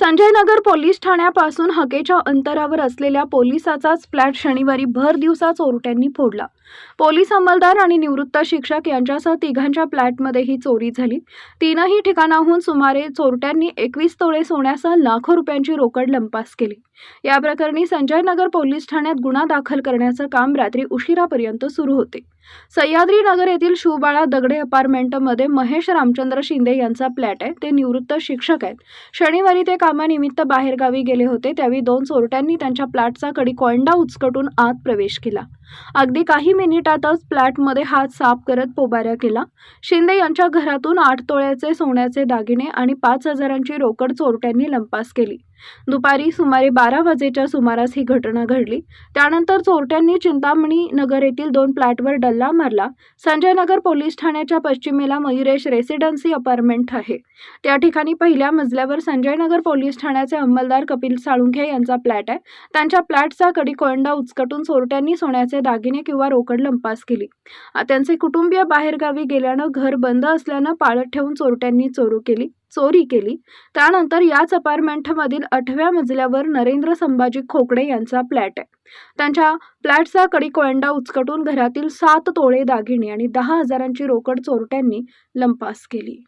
Sanjaynagar police ठाण्यापासून हकेच्या अंतरावर असलेल्या पोलिसाचाच flat शनिवारी भर दिवसा चोरट्यांनी फोडला। पोलीस अंमलदार आणि निवृत्त शिक्षक यांच्यासह तिघांच्या फ्लॅटमध्ये ही चोरी झाली। तीनही ठिकाणाहून सुमारे चोरट्यांनी 21 तोळे सोन्यासह लाखो रुपयांची रोकड लंपास केली। या प्रकरणी संजयनगर पोलीस ठाण्यात गुन्हा दाखल करण्याचं काम रात्री उशिरापर्यंत सुरू होते। सह्याद्री नगर येथील शिवबाळा दगडे अपार्टमेंटमध्ये महेश रामचंद्र शिंदे यांचा फ्लॅट आहे। ते निवृत्त शिक्षक आहेत। शनिवारी ते कामानिमित्त बाहेरगावी गेले होते, त्यावेळी दोन चोरट्यांनी त्यांच्या फ्लॅटचा कडी-कोंडा उचकटून आत प्रवेश केला। अगदी काही मिनिटातच फ्लॅटमध्ये हात साफ करत पोबारा केला। शिंदे यांच्या घरातून 8 तोळ्याचे सोन्याचे दागिने आणि 5,000ची रोकड चोरट्यांनी लंपास केली। दुपारी सुमारे 12 वाजेच्या सुमारास ही घटना घडली। त्यानंतर चोरट्यांनी चिंतामणी नगर येथील 2 फ्लॅटवर डल्ला मारला। संजयनगर पोलीस ठाण्याच्या पश्चिमेला मयुरेश रेसिडेन्सी अपार्टमेंट आहे। त्या ठिकाणी पहिल्या मजल्यावर संजयनगर पोलीस ठाण्याचे अंमलदार कपिल साळुंखे यांचा फ्लॅट आहे। त्यांच्या फ्लॅटचा कडी-कोंडा उचकटून चोरट्यांनी सोन्याचे दागिने किंवा रोकड लंपास केली। त्यांचे कुटुंबीय बाहेरगावी गेल्यानं घर बंद असल्यानं पाळत ठेवून चोरट्यांनी चोरी केली। त्यानंतर याच अपार्टमेंटमधील 8व्या मजल्यावर नरेंद्र संभाजी खोकडे यांचा फ्लॅट आहे। त्यांच्या फ्लॅटचा कडी-कोंडा उचकटून घरातील 7 तोळे दागिने आणि 10,000ची रोकड चोरट्यांनी लंपास केली।